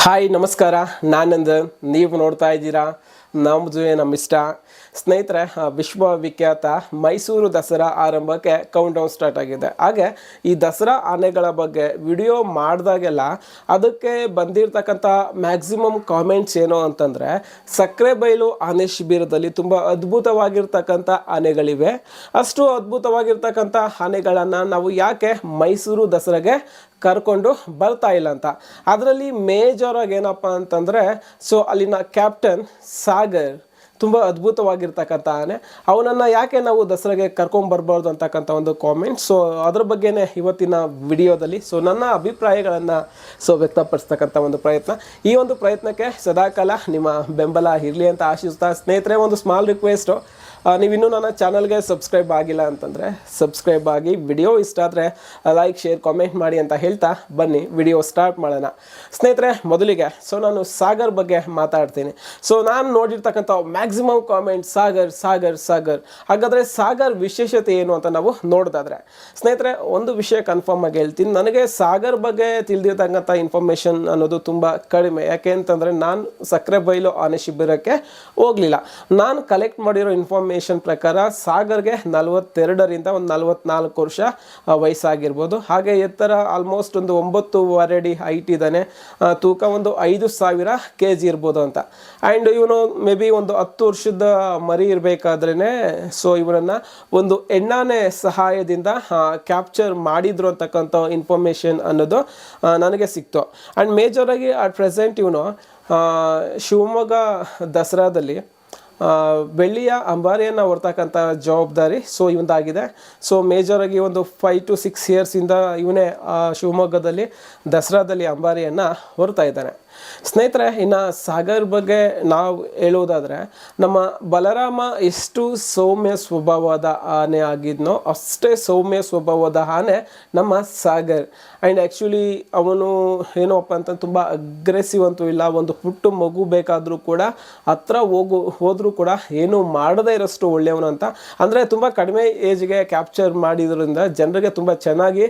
Hi ನಮಸ್ಕಾರ, ನಾನಂದನ್. ನೀವು ನೋಡ್ತಾ ಇದ್ದೀರಾ ನಮ್ಮ ಇಷ್ಟ. ಸ್ನೇಹಿತರೆ, ವಿಶ್ವವಿಖ್ಯಾತ ಮೈಸೂರು ದಸರಾ ಆರಂಭಕ್ಕೆ ಕೌಂಟ್ ಡೌನ್ ಸ್ಟಾರ್ಟ್ ಆಗಿದೆ. ಹಾಗೆ ಈ ದಸರಾ ಆನೆಗಳ ಬಗ್ಗೆ ವಿಡಿಯೋ ಮಾಡಿದಾಗೆಲ್ಲ ಅದಕ್ಕೆ ಬಂದಿರತಕ್ಕಂಥ ಮ್ಯಾಕ್ಸಿಮಮ್ ಕಾಮೆಂಟ್ಸ್ ಏನು ಅಂತಂದರೆ, ಸಕ್ಕರೆಬೈಲು ಆನೆ ಶಿಬಿರದಲ್ಲಿ ತುಂಬ ಅದ್ಭುತವಾಗಿರ್ತಕ್ಕಂಥ ಆನೆಗಳಿವೆ, ಅಷ್ಟು ಅದ್ಭುತವಾಗಿರ್ತಕ್ಕಂಥ ಆನೆಗಳನ್ನು ನಾವು ಯಾಕೆ ಮೈಸೂರು ದಸರಾಗೆ ಕರ್ಕೊಂಡು ಬರ್ತಾ ಇಲ್ಲ ಅಂತ. ಅದರಲ್ಲಿ ಮೇಜರ್ ಆಗಿ ಏನಪ್ಪ ಅಂತಂದರೆ, ಸೊ ಅಲ್ಲಿನ ಕ್ಯಾಪ್ಟನ್ ಸಾಗರ್ ತುಂಬ ಅದ್ಭುತವಾಗಿರ್ತಕ್ಕಂಥ ಆನೆ, ಅವನನ್ನು ಯಾಕೆ ನಾವು ದಸರಾಗೆ ಕರ್ಕೊಂಬರ್ಬಾರ್ದು ಅಂತಕ್ಕಂಥ ಒಂದು ಕಾಮೆಂಟ್. ಸೊ ಅದ್ರ ಬಗ್ಗೆನೇ ಇವತ್ತಿನ ವಿಡಿಯೋದಲ್ಲಿ ನನ್ನ ಅಭಿಪ್ರಾಯಗಳನ್ನು ವ್ಯಕ್ತಪಡಿಸ್ತಕ್ಕಂಥ ಒಂದು ಪ್ರಯತ್ನ. ಈ ಒಂದು ಪ್ರಯತ್ನಕ್ಕೆ ಸದಾಕಾಲ ನಿಮ್ಮ ಬೆಂಬಲ ಇರಲಿ ಅಂತ ಆಶಿಸ್ತಾ, ಸ್ನೇಹಿತರೆ ಒಂದು ಸ್ಮಾಲ್ ರಿಕ್ವೆಸ್ಟು, ನೀವಿನ್ನೂ ನನ್ನ ಚಾನಲ್ಗೆ ಸಬ್ಸ್ಕ್ರೈಬ್ ಆಗಿಲ್ಲ ಅಂತಂದರೆ ಸಬ್ಸ್ಕ್ರೈಬ್ ಆಗಿ, ವಿಡಿಯೋ ಇಷ್ಟ ಆದರೆ ಲೈಕ್ ಶೇರ್ ಕಾಮೆಂಟ್ ಮಾಡಿ ಅಂತ ಹೇಳ್ತಾ ಬನ್ನಿ ವಿಡಿಯೋ ಸ್ಟಾರ್ಟ್ ಮಾಡೋಣ. ಸ್ನೇಹಿತರೆ, ಮೊದಲಿಗೆ ನಾನು ಸಾಗರ್ ಬಗ್ಗೆ ಮಾತಾಡ್ತೀನಿ. ನಾನು ನೋಡಿರ್ತಕ್ಕಂಥ ಮ್ಯಾಕ್ಸಿಮಮ್ ಕಾಮೆಂಟ್ ಸಾಗರ್ ಸಾಗರ್ ಸಾಗರ್. ಹಾಗಾದರೆ ಸಾಗರ್ ವಿಶೇಷತೆ ಏನು ಅಂತ ನಾವು ನೋಡೋದಾದ್ರೆ, ಸ್ನೇಹಿತರೆ ಒಂದು ವಿಷಯ ಕನ್ಫರ್ಮ್ ಆಗಿ ಹೇಳ್ತೀನಿ, ನನಗೆ ಸಾಗರ್ ಬಗ್ಗೆ ತಿಳಿದಿರ್ತಕ್ಕಂಥ ಇನ್ಫಾರ್ಮೇಷನ್ ಅನ್ನೋದು ತುಂಬ ಕಡಿಮೆ. ಯಾಕೆ ಅಂತಂದರೆ ನಾನು ಸಕ್ಕರೆಬೈಲು ಆನೆ ಶಿಬಿರಕ್ಕೆ ಹೋಗಲಿಲ್ಲ. ನಾನು ಕಲೆಕ್ಟ್ ಮಾಡಿರೋ ಇನ್ಫಾರ್ಮೇಷನ್ ಪ್ರಕಾರ ಸಾಗರ್ಗೆ 42ರಿಂದ ಒಂದು 44 ವರ್ಷ ವಯಸ್ಸಾಗಿರ್ಬೋದು. ಹಾಗೆ ಎತ್ತರ ಆಲ್ಮೋಸ್ಟ್ ಒಂದು 9.5 ಅಡಿ ಹೈಟ್ ಇದ್ದಾನೆ. ತೂಕ ಒಂದು 5,000 kg ಇರ್ಬೋದು ಅಂತ. ಆ್ಯಂಡ್ ಇವನು ಮೇ ಬಿ ಒಂದು 10 ವರ್ಷದ ಮರಿ ಇರಬೇಕಾದ್ರೇ ಇವನನ್ನು ಒಂದು ಎಣ್ಣಾನೆ ಸಹಾಯದಿಂದ ಕ್ಯಾಪ್ಚರ್ ಮಾಡಿದ್ರು ಅಂತಕ್ಕಂಥ ಇನ್ಫಾರ್ಮೇಷನ್ ಅನ್ನೋದು ನನಗೆ ಸಿಕ್ತು. ಆ್ಯಂಡ್ ಮೇಜರಾಗಿ ಅಟ್ ಪ್ರೆಸೆಂಟ್ ಇವನು ಶಿವಮೊಗ್ಗ ದಸರಾದಲ್ಲಿ ಬೆಳ್ಳಿಯ ಅಂಬಾರಿಯನ್ನು ಹೊರ್ತಕ್ಕಂಥ ಜವಾಬ್ದಾರಿ ಇವೊಂದಾಗಿದೆ. ಮೇಜರಾಗಿ ಒಂದು 5 to 6 ಇಯರ್ಸಿಂದ ಇವನೇ ಶಿವಮೊಗ್ಗದಲ್ಲಿ ದಸರಾದಲ್ಲಿ ಅಂಬಾರಿಯನ್ನು ಹೊರ್ತಾ ಇದ್ದಾನೆ. ಸ್ನೇಹಿತರೆ, ಇನ್ನು ಸಾಗರ್ ಬಗ್ಗೆ ನಾವು ಹೇಳುವುದಾದರೆ, ನಮ್ಮ ಬಲರಾಮ ಎಷ್ಟು ಸೌಮ್ಯ ಸ್ವಭಾವದ ಆನೆ ಆಗಿದ್ನೋ ಅಷ್ಟೇ ಸೌಮ್ಯ ಸ್ವಭಾವದ ಆನೆ ನಮ್ಮ ಸಾಗರ್. ಆ್ಯಂಡ್ ಆ್ಯಕ್ಚುಲಿ ಅವನು ಏನಪ್ಪ ಅಂತ ತುಂಬ ಅಗ್ರೆಸಿವ್ ಅಂತೂ ಇಲ್ಲ. ಒಂದು ಪುಟ್ಟು ಮಗು ಬೇಕಾದರೂ ಕೂಡ ಹತ್ರ ಹೋದರೂ ಕೂಡ ಏನೂ ಮಾಡದೇ ಇರೋಷ್ಟು ಒಳ್ಳೆಯವನು ಅಂತ. ಅಂದರೆ ತುಂಬ ಕಡಿಮೆ ಏಜ್ಗೆ ಕ್ಯಾಪ್ಚರ್ ಮಾಡಿದ್ರಿಂದ ಜನರಿಗೆ ತುಂಬ ಚೆನ್ನಾಗಿ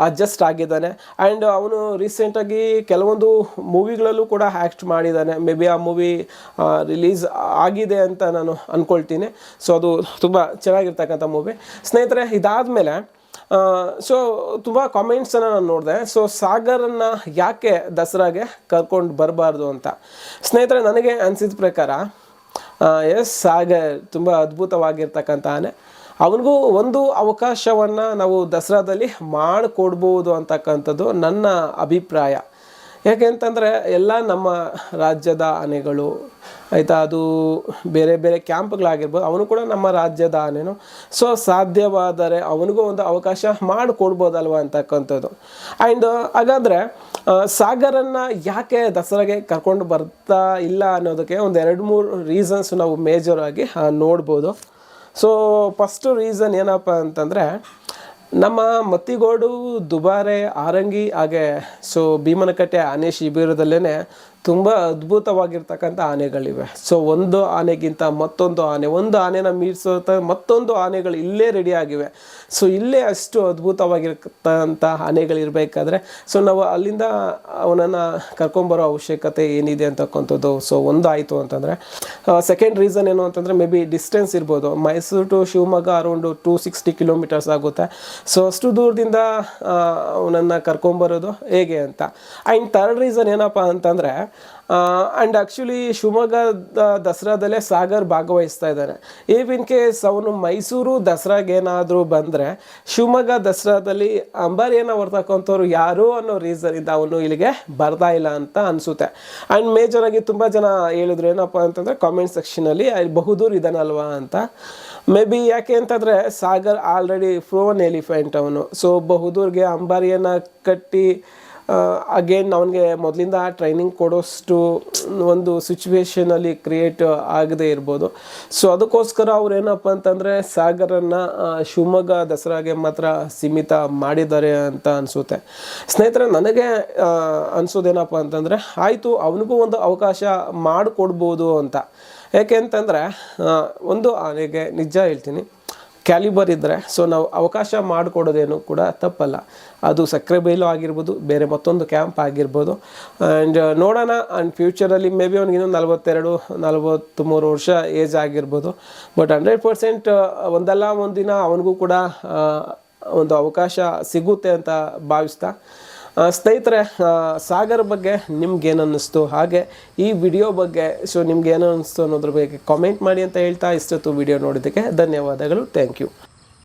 ಅಡ್ಜಸ್ಟ್ ಆಗಿದ್ದಾನೆ. ಆ್ಯಂಡ್ ಅವನು ರೀಸೆಂಟಾಗಿ ಕೆಲವೊಂದು ಮೂವಿಗಳಲ್ಲೂ ಕೂಡ ಆ್ಯಕ್ಟ್ ಮಾಡಿದ್ದಾನೆ. ಮೇ ಬಿ ಆ ಮೂವಿ ರಿಲೀಸ್ ಆಗಿದೆ ಅಂತ ನಾನು ಅಂದ್ಕೊಳ್ತೀನಿ. ಅದು ತುಂಬ ಚೆನ್ನಾಗಿರ್ತಕ್ಕಂಥ ಮೂವಿ. ಸ್ನೇಹಿತರೆ, ಇದಾದಮೇಲೆ ತುಂಬ ಕಾಮೆಂಟ್ಸನ್ನು ನಾನು ನೋಡಿದೆ. ಸಾಗರನ್ನು ಯಾಕೆ ದಸರಾಗೆ ಕರ್ಕೊಂಡು ಬರಬಾರ್ದು ಅಂತ. ಸ್ನೇಹಿತರೆ, ನನಗೆ ಅನಿಸಿದ ಪ್ರಕಾರ ಸಾಗರ್ ತುಂಬ ಅದ್ಭುತವಾಗಿರ್ತಕ್ಕಂಥ ಆನೆ. ಅವನಿಗೂ ಒಂದು ಅವಕಾಶವನ್ನು ನಾವು ದಸರಾದಲ್ಲಿ ಮಾಡಿಕೊಡ್ಬೋದು ಅಂತಕ್ಕಂಥದ್ದು ನನ್ನ ಅಭಿಪ್ರಾಯ. ಯಾಕೆ ಅಂತಂದರೆ ಎಲ್ಲ ನಮ್ಮ ರಾಜ್ಯದ ಆನೆಗಳು ಆಯಿತಾ, ಅದು ಬೇರೆ ಬೇರೆ ಕ್ಯಾಂಪ್ಗಳಾಗಿರ್ಬೋದು, ಅವನು ಕೂಡ ನಮ್ಮ ರಾಜ್ಯದ ಆನೆನು. ಸಾಧ್ಯವಾದರೆ ಅವನಿಗೂ ಒಂದು ಅವಕಾಶ ಮಾಡಿಕೊಡ್ಬೋದಲ್ವ ಅಂತಕ್ಕಂಥದ್ದು. ಆ್ಯಂಡ್ ಹಾಗಾದರೆ ಸಾಗರನ್ನು ಯಾಕೆ ದಸರಾಗೆ ಕರ್ಕೊಂಡು ಬರ್ತಾ ಇಲ್ಲ ಅನ್ನೋದಕ್ಕೆ ಒಂದು 2-3 ರೀಸನ್ಸ್ ನಾವು ಮೇಜರಾಗಿ ನೋಡ್ಬೋದು. ಫಸ್ಟು ರೀಸನ್ ಏನಪ್ಪ ಅಂತಂದರೆ, ನಮ್ಮ ಮತ್ತಿಗೋಡು, ದುಬಾರೆ, ಆರಂಗಿ ಹಾಗೆ ಭೀಮನಕಟ್ಟೆ ಆನೆ ಶಿಬಿರದಲ್ಲೇ ತುಂಬ ಅದ್ಭುತವಾಗಿರ್ತಕ್ಕಂಥ ಆನೆಗಳಿವೆ. ಒಂದು ಆನೆಗಿಂತ ಮತ್ತೊಂದು ಆನೆ, ಒಂದು ಆನೆನ ಮೀರಿಸೋ ಮತ್ತೊಂದು ಆನೆಗಳು ಇಲ್ಲೇ ರೆಡಿಯಾಗಿವೆ. ಇಲ್ಲೇ ಅಷ್ಟು ಅದ್ಭುತವಾಗಿರ್ತಕ್ಕಂಥ ಆನೆಗಳಿರಬೇಕಾದ್ರೆ ನಾವು ಅಲ್ಲಿಂದ ಅವನನ್ನು ಕರ್ಕೊಂಬರೋ ಅವಶ್ಯಕತೆ ಏನಿದೆ ಅಂತಕ್ಕಂಥದ್ದು ಒಂದು ಆಯಿತು ಅಂತಂದರೆ. ಸೆಕೆಂಡ್ ರೀಸನ್ ಏನು ಅಂತಂದರೆ, ಮೇ ಬಿ ಡಿಸ್ಟೆನ್ಸ್ ಇರ್ಬೋದು. Mysuru to Shivamogga around 260 kilometres ಆಗುತ್ತೆ. ಅಷ್ಟು ದೂರದಿಂದ ಅವನನ್ನು ಕರ್ಕೊಂಬರೋದು ಹೇಗೆ ಅಂತ. ಆ್ಯಂಡ್ ಥರ್ಡ್ ರೀಸನ್ ಏನಪ್ಪ ಅಂತಂದರೆ, ಆ್ಯಂಡ್ ಆ್ಯಕ್ಚುಲಿ ಶಿವಮೊಗ್ಗದ ದಸರಾದಲ್ಲೇ ಸಾಗರ್ ಭಾಗವಹಿಸ್ತಾ ಇದ್ದಾನೆ. ಇನ್ ಕೇಸ್ ಅವನು ಮೈಸೂರು ದಸರಾಗೆ ಏನಾದರೂ ಬಂದರೆ, ಶಿವಮೊಗ್ಗ ದಸರಾದಲ್ಲಿ ಅಂಬಾರಿಯನ್ನು ಹೊರ್ತಕ್ಕಂಥವ್ರು ಯಾರು ಅನ್ನೋ ರೀಸನಿಂದ ಅವನು ಇಲ್ಲಿಗೆ ಬರ್ತಾ ಇಲ್ಲ ಅಂತ ಅನಿಸುತ್ತೆ. ಆ್ಯಂಡ್ ಮೇಜರಾಗಿ ತುಂಬ ಜನ ಹೇಳಿದ್ರು ಏನಪ್ಪ ಅಂತಂದರೆ ಕಾಮೆಂಟ್ ಸೆಕ್ಷನಲ್ಲಿ, ಬಹುದೂರ್ ಇದ್ದಾನಲ್ವಾ ಅಂತ. ಮೇ ಬಿ ಯಾಕೆ ಅಂತಂದರೆ ಸಾಗರ್ ಆಲ್ರೆಡಿ ಫ್ರೋನ್ ಎಲಿಫೆಂಟ್ ಅವನು. ಬಹುದೂರ್ಗೆ ಅಂಬಾರಿಯನ್ನು ಕಟ್ಟಿ ಅಗೇನ್ ಅವನಿಗೆ ಮೊದಲಿಂದ ಟ್ರೈನಿಂಗ್ ಕೊಡೋಷ್ಟು ಒಂದು ಸಿಚುವೇಶನಲ್ಲಿ ಕ್ರಿಯೇಟ್ ಆಗದೇ ಇರ್ಬೋದು. ಅದಕ್ಕೋಸ್ಕರ ಅವ್ರು ಏನಪ್ಪ ಅಂತಂದರೆ ಸಾಗರನ್ನು ಶಿವಮೊಗ್ಗ ದಸರಾಗೆ ಮಾತ್ರ ಸೀಮಿತ ಮಾಡಿದ್ದಾರೆ ಅಂತ ಅನಿಸುತ್ತೆ. ಸ್ನೇಹಿತರೆ, ನನಗೆ ಅನಿಸೋದೇನಪ್ಪ ಅಂತಂದರೆ, ಆಯಿತು ಅವನಿಗೂ ಒಂದು ಅವಕಾಶ ಮಾಡಿಕೊಡ್ಬೋದು ಅಂತ. ಯಾಕೆ ಅಂತಂದರೆ, ಒಂದು ಆನೆಗೆ ನಿಜ ಹೇಳ್ತೀನಿ, ಕ್ಯಾಲಿಬರ್ ಇದ್ದರೆ ಸೊ ನಾವು ಅವಕಾಶ ಮಾಡಿಕೊಡೋದೇನು ಕೂಡ ತಪ್ಪಲ್ಲ. ಅದು ಸಕ್ಕರೆಬೈಲು ಆಗಿರ್ಬೋದು, ಬೇರೆ ಮತ್ತೊಂದು ಕ್ಯಾಂಪ್ ಆಗಿರ್ಬೋದು. ಆ್ಯಂಡ್ ನೋಡೋಣ, ಆ್ಯಂಡ್ ಫ್ಯೂಚರಲ್ಲಿ ಮೇ ಬಿ ಅವ್ನಿಗೆ ಇನ್ನೊಂದು 42-43 ವರ್ಷ ಏಜ್ ಆಗಿರ್ಬೋದು. ಬಟ್ 100% ಒಂದಲ್ಲ ಒಂದಿನ ಅವನಿಗೂ ಕೂಡ ಒಂದು ಅವಕಾಶ ಸಿಗುತ್ತೆ ಅಂತ ಭಾವಿಸ್ತಾ, ಸ್ನೇಹಿತರೆ, ಸಾಗರ್ ಬಗ್ಗೆ ನಿಮ್ಗೇನು ಅನ್ನಿಸ್ತು, ಹಾಗೆ ಈ ವಿಡಿಯೋ ಬಗ್ಗೆ ಸೊ ನಿಮ್ಗೇನು ಅನ್ನಿಸ್ತು ಅನ್ನೋದ್ರ ಬಗ್ಗೆ ಕಾಮೆಂಟ್ ಮಾಡಿ ಅಂತ ಹೇಳ್ತಾ, ಇಷ್ಟೊತ್ತು ವಿಡಿಯೋ ನೋಡಿದ್ದಕ್ಕೆ ಧನ್ಯವಾದಗಳು. Thank you.